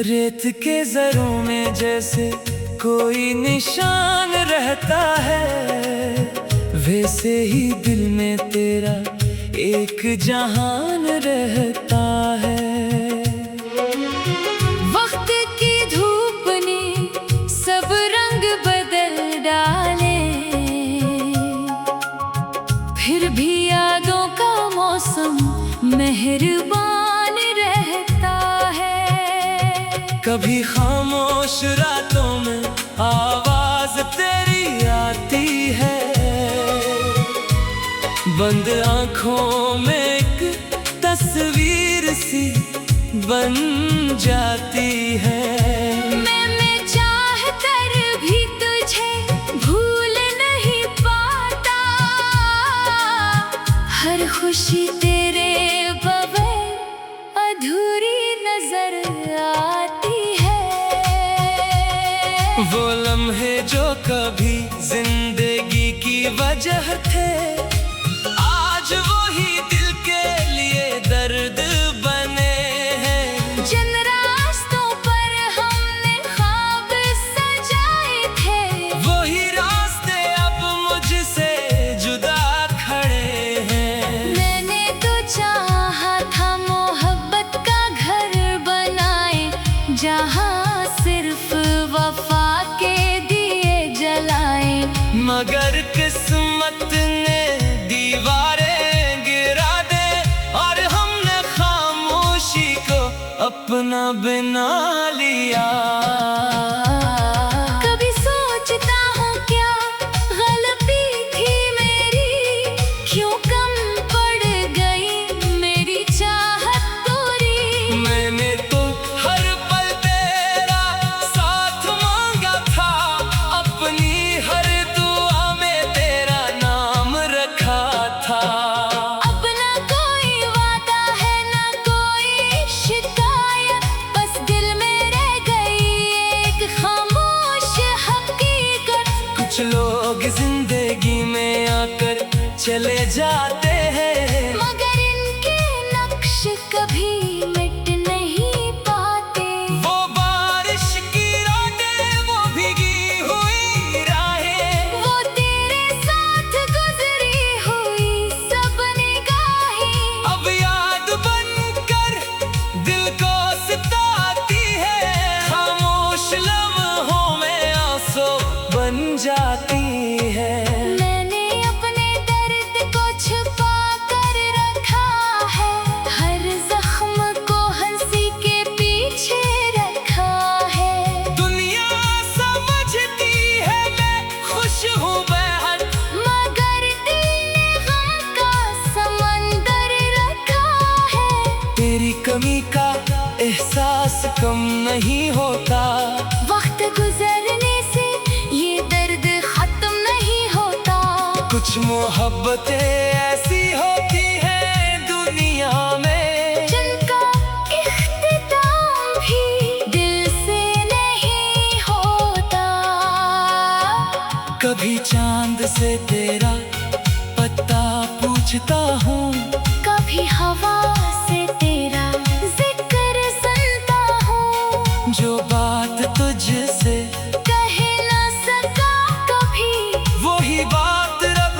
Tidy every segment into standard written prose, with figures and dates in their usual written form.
रेत के जरों में जैसे कोई निशान रहता है, वैसे ही दिल में तेरा एक जहान रहता है। वक्त की धूप ने सब रंग बदल डाले, फिर भी यादों का मौसम मेहरबान रहता है। कभी खामोश रातों में आवाज तेरी आती है, बंद आँखों में एक तस्वीर सी बन जाती है। मैं चाह कर भी तुझे भूल नहीं पाता, हर खुशी तेरे बगैर अधूरी नजर आती है। वो लम्हे जो कभी जिंदगी की वजह थे, आज वही दिल के लिए दर्द बने हैं। जिन रास्तों पर हमने ख्वाब सजाए थे, वही रास्ते अब मुझसे जुदा खड़े हैं। मैंने तो चाहा था मोहब्बत का घर बनाए, जहाँ सिर्फ वफा के दिए जलाए। मगर किस्मत ने दीवारें गिरा दे, और हमने खामोशी को अपना बना लिया। कभी सोचता हूँ क्या गलती थी मेरी, क्यों कम पड़ गई मेरी चाहत पूरी। मैंने तो हर पल तेरा साथ मांगा था, अपनी हर दुआ में तेरा नाम रखा था। अब ना कोई वादा है ना कोई शिकायत, बस दिल में रह गई एक खामोश हकीकत। कुछ लोग जिंदगी में आकर चले जाते हैं, मगर इनके नक्श कभी मिट नहीं पाते। वो बारिश की रातें, वो भीगी हुई राहें, वो तेरे साथ गुजरी हुई सब निगाहें, अब याद बनकर दिल को सताती है। खामोश लम्हों में आंसू बन जाती है। मैंने अपने दर्द को छुपा कर रखा है, हर जख्म को हंसी के पीछे रखा है। दुनिया समझती है मैं खुश हूँ बेहद, मगर दिल ने गम का समंदर रखा है। तेरी कमी का एहसास कम नहीं होता, वक्त गुजरने से ये दर्द खत्म नहीं होता। कुछ मोहब्बतें ऐसी होती हैं दुनिया में, जिनका इख्तिताम भी दिल से नहीं होता। कभी चांद से तेरा पता पूछता हूँ, कभी हवा से तेरा जिक्र सुनता हूँ। जो बात तुझसे कह ना सका कभी, वही बात रब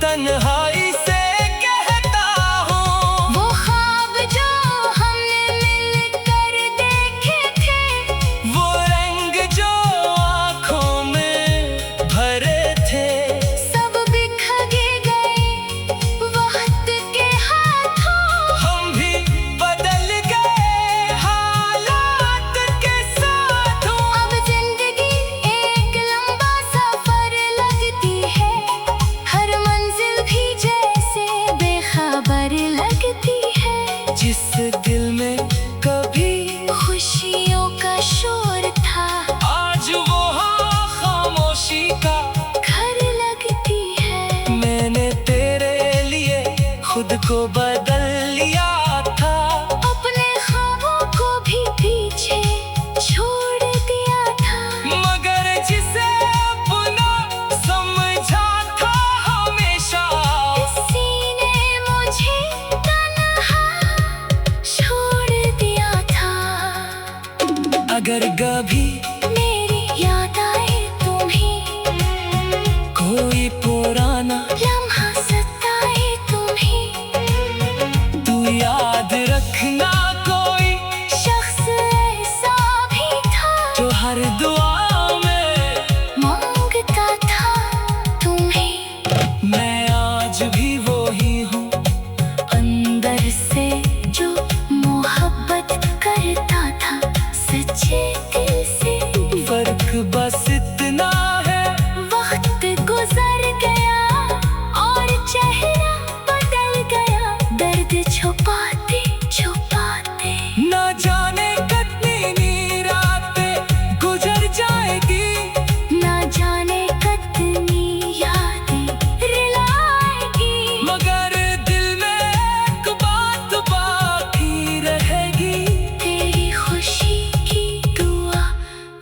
तन्हाई से कहता हूँ। वो ख्वाब जो हमने मिलकर देखे थे, वो रंग जो आँखों में भरे थे, सब बिखर गए वक्त के हाथों। हम भी बदल गए हालात के साथों। अब जिंदगी एक लंबा सफर लगती है, हर मंजिल भी जैसे बेखबर लगती है। जिस दिल में कभी खुशियों का शोर था, आज वो खामोशी का घर लगती है। मैंने तेरे लिए खुद को बदल लिया था, अपने ख्वाबों को भी पीछे छोड़ दिया था। मगर जिसे अपना समझा था हमेशा, इसी ने मुझे तन्हा छोड़ दिया था। मगर कभी मेरी याद आए तुम्हें, कोई पुराना लम्हा सताए तुम्हें। तू याद रखना, कोई शख्स ऐसा भी था जो हर दुआ में मांगता था तुम्हें। मैं आज भी वही हूँ, अंदर से जो मोहब्बत करता था सच्चे दिल से। फर्क बस इतना है, वक्त गुजर गया और चेहरा बदल गया, दर्द छुपाते छुपाते। ना जाने कितनी रातें गुजर जाएगी, ना जाने कितनी यादें रुलाएगी, मगर दिल में एक बात बाकी रहेगी, तेरी खुशी की दुआ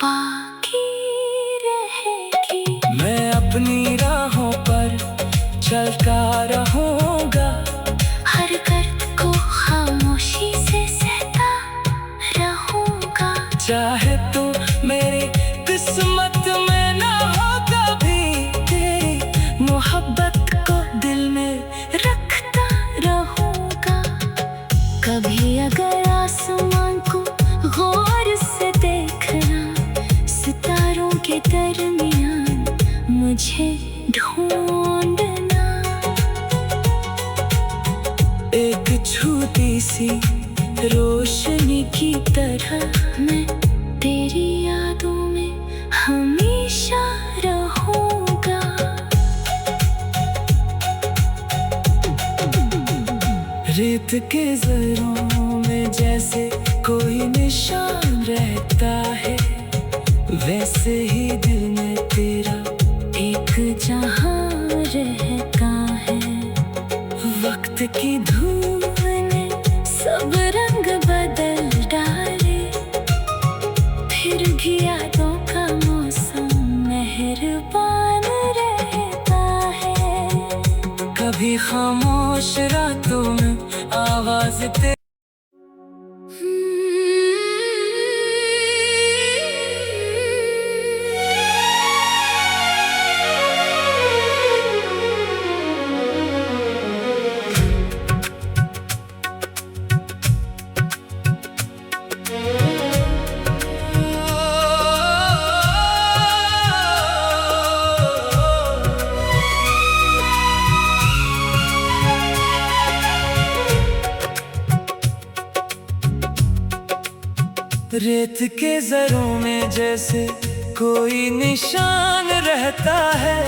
बाकी रहेगी। मैं अपनी राहों पर चलता रहूंगा, हर दर्द को खामोशी से सहता रहूंगा। चाहे तू मेरी किस्मत में ना हो कभी, तेरी मोहब्बत को दिल में रखता रहूंगा। कभी अगर आसमान को गौर से देखना, सितारों के दरमियान मुझे ढूंढना। एक छोटी सी रोशनी की तरह मैं तेरी यादों में हमेशा रहूंगा। रेत के जरों में जैसे कोई निशान रहता है, वैसे ही दिल में तेरा एक जहां रहता है। वक्त की धूप ने सब रंग बदल डाले, फिर भी यादों का मौसम मेहरबान रहता है। कभी खामोश रातों में आवाज तेरी रेत के जरों में जैसे कोई निशान रहता है,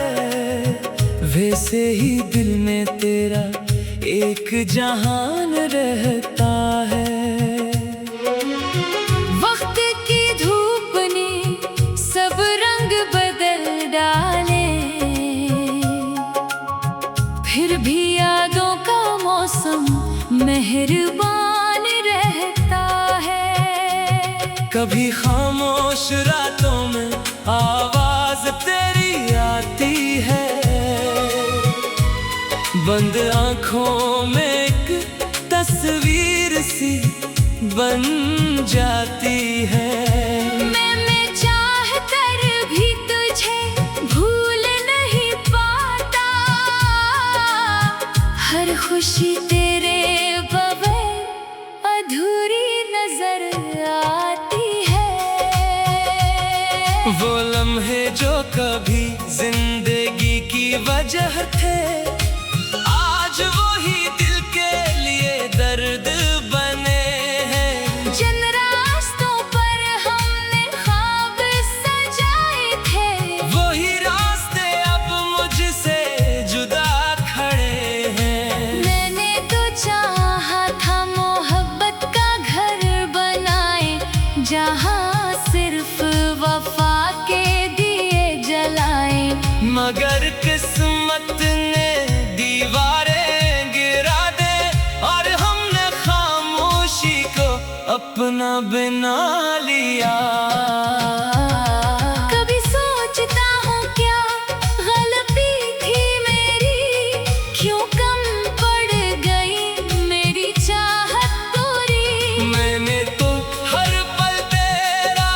वैसे ही दिल में तेरा एक जहान रहता है। वक्त की धूप ने सब रंग बदल डाले, फिर भी यादों का मौसम मेहरबान रहता है। कभी खामोश रातों में आवाज तेरी आती है, बंद आंखों में एक तस्वीर सी बन जाती है। मैं चाह कर भी तुझे भूल नहीं पाता, हर खुशी तेरे बगैर अधूरी नजर आती है। वो लम्हे जो कभी जिंदगी की वजह थे, आज वही दिल के लिए दर्द बने हैं। जिन रास्तों पर हमने ख्वाब सजाए थे, वही रास्ते अब मुझसे जुदा खड़े हैं। मैंने तो चाहा था मोहब्बत का घर बनाए, जहां सिर्फ वफा के दिए जलाए, मगर किस्मत ने दीवारें गिरा दे और हमने खामोशी को अपना बना लिया। कभी सोचता हूँ क्या गलती थी मेरी, क्यों कम पड़ गई मेरी चाहत पूरी। मैंने तो हर पल तेरा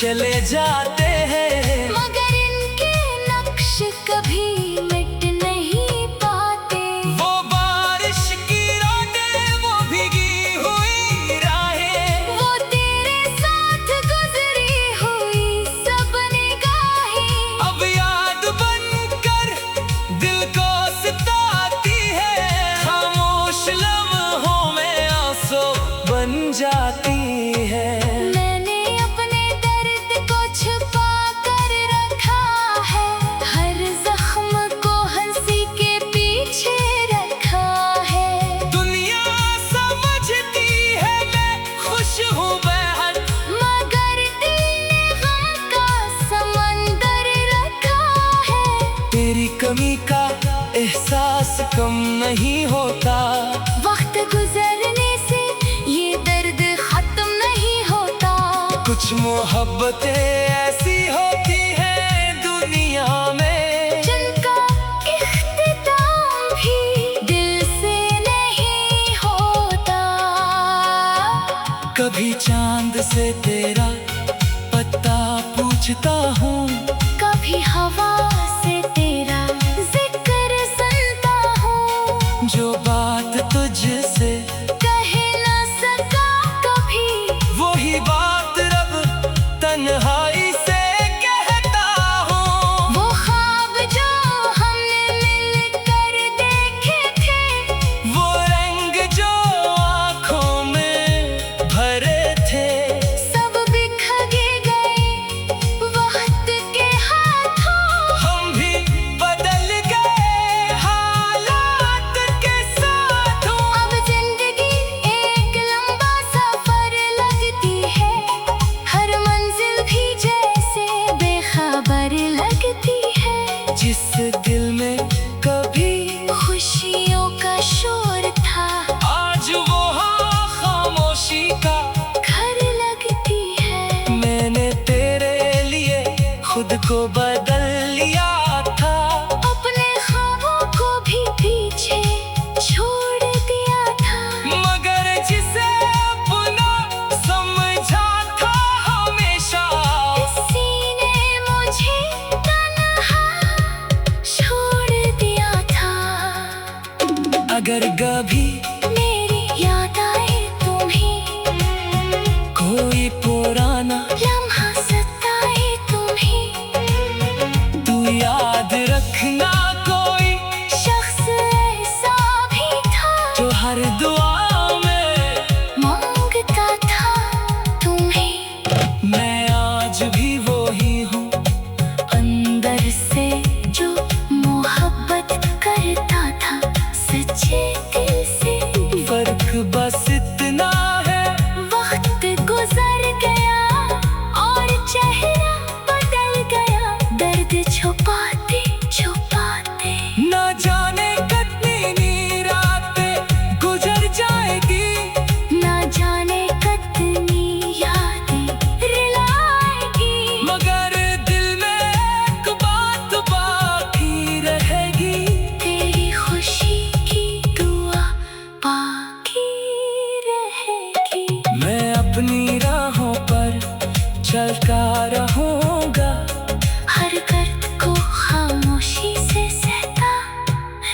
चले जाते हैं, मगर इनके नक्श कभी मिट नहीं पाते। वो बारिश की रातें, वो भीगी हुई राहें, वो तेरे साथ गुजरी हुई सब निगाहें, अब याद बनकर दिल को सताती है। खामोश लम्हों में आंसू बन जाती है। मैंने अपने दर्द को छुपा कर रखा है, हर जख्म को हंसी के पीछे रखा है। दुनिया समझती है मैं खुश हूँ बेहद, मगर दिल ने गम का समंदर रखा है। तेरी कमी का एहसास कम नहीं होता, वक्त गुजरने से ये दर्द खत्म नहीं होता। कुछ मोहब्बतें ऐसी होती हैं दुनिया में, जिनका इख्तिताम भी दिल से नहीं होता। कभी चांद से तेरा पता पूछता हूँ, कभी हवा से तेरा जिक्र सुनता हूँ, जो बात तुझसे कह न सका कभी, वही बात रब तन्हाई से कहता हूँ। वो ख्वाब जो हमने मिलकर देखे थे, वो रंग जो आँखों में भरे थे, सब बिखर गए वक्त के हाथों। हम भी बदल गए हालात के साथ। अब जिंदगी एक लंबा सफर लगती है, हर मंजिल भी जैसे बेखबर लगती है। जिस दिल में कभी खुशियों का शोर था, आज वो खामोशी का घर लगती है। मैंने तेरे लिए खुद को बदल लिया था, अपने ख्वाबों को भी पीछे छोड़ दिया था। मगर जिसे अपना समझा था हमेशा, किसी ने मुझे तन्हा छोड़ दिया था। अगर कभी मेरी याद आए तुम्हें, कोई पुराना लम्हा सताए तुम्हें, तू याद रखना कोई शख्स ऐसा भी था जो हर दुआ में मांगता था तुम्हें। मैं आज भी वही हूँ, अंदर से जो मोहब्बत करता था सच्चे दिल से। फर्क बस इतना है वक्त गुजर गया और चेहरा बदल गया, दर्द छुपाते छुपाते। ना जाने कितनी रातें गुजर जाएगी, ना जाने कितनी यादें रुलाएगी, मगर दिल में एक बात बाकी रहेगी, तेरी खुशी की दुआ बाकी रहेगी। मैं अपनी राहों पर चलता रहूंगा, हर दर्द को खामोशी से सहता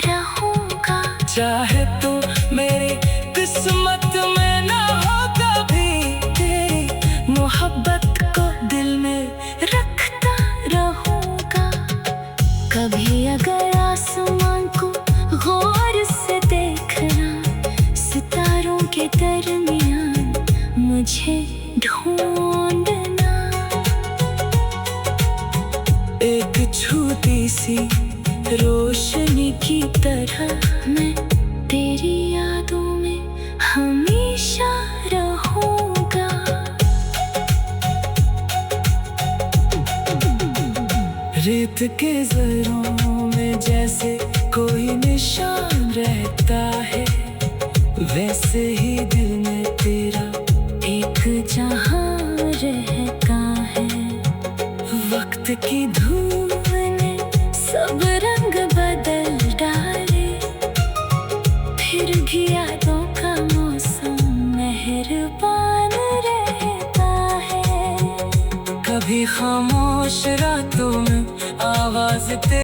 रहूंगा। चाहे तू मेरी किस्मत में ना हो कभी, तेरी मोहब्बत को दिल में रखता रहूंगा। कभी अगर आसमान को गौर से देखना, सितारों के दरमियान मुझे ढूंढना। एक छोटी सी रोशनी की तरह मैं तेरी यादों में हमेशा रहूंगा। रेत के जरों में जैसे कोई निशान रहता है, वैसे ही दिल में तेरा एक जहां रहता है। वक्त की धूप ने सब रंग बदल डाले, फिर भी यादों का मौसम मेहरबान रहता है। कभी खामोश रातों में आवाज तेरी।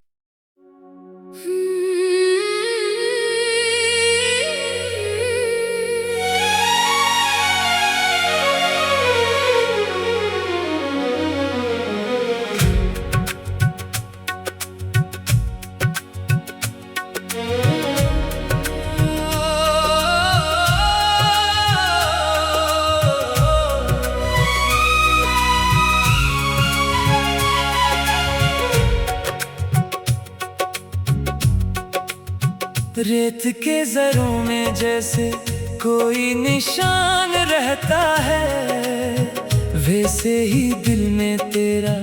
रेत के जरों में जैसे कोई निशान रहता है, वैसे ही दिल में तेरा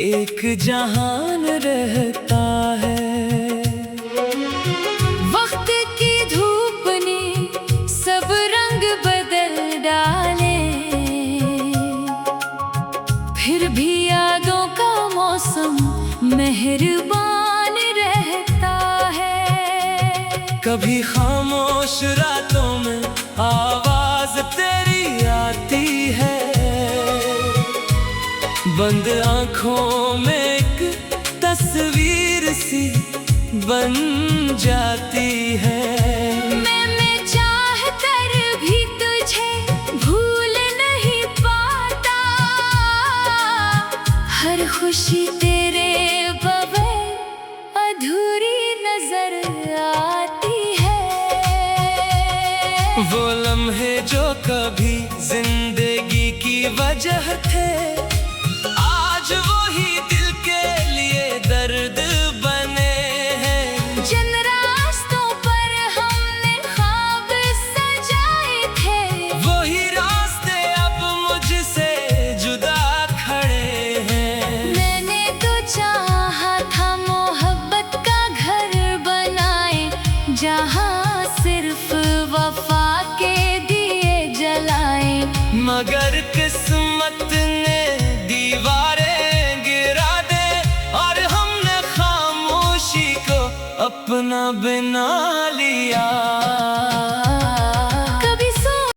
एक जहान रहता है। वक्त की धूप ने सब रंग बदल डाले, फिर भी यादों का मौसम मेहरबान रहता है। कभी खामोश रातों में आवाज तेरी आती है, बंद आंखों में एक तस्वीर सी बन जाती है। मैं चाह कर भी तुझे भूल नहीं पाता, हर खुशी तेरे बगैर अधूरी नजर आती है। वो लम्हे जो कभी जिंदगी की वजह थे, आज वो ही दिल के लिए दर्द बने हैं। जिन रास्तों पर हमने ख्वाब सजाए थे, वही रास्ते अब मुझसे जुदा खड़े हैं। मैंने तो चाहा था मोहब्बत का घर बनाए, जहाँ सिर्फ वफा के दिए जलाए। मगर किस्मत ने दीवारें गिरा दे, और हमने खामोशी को अपना बना लिया।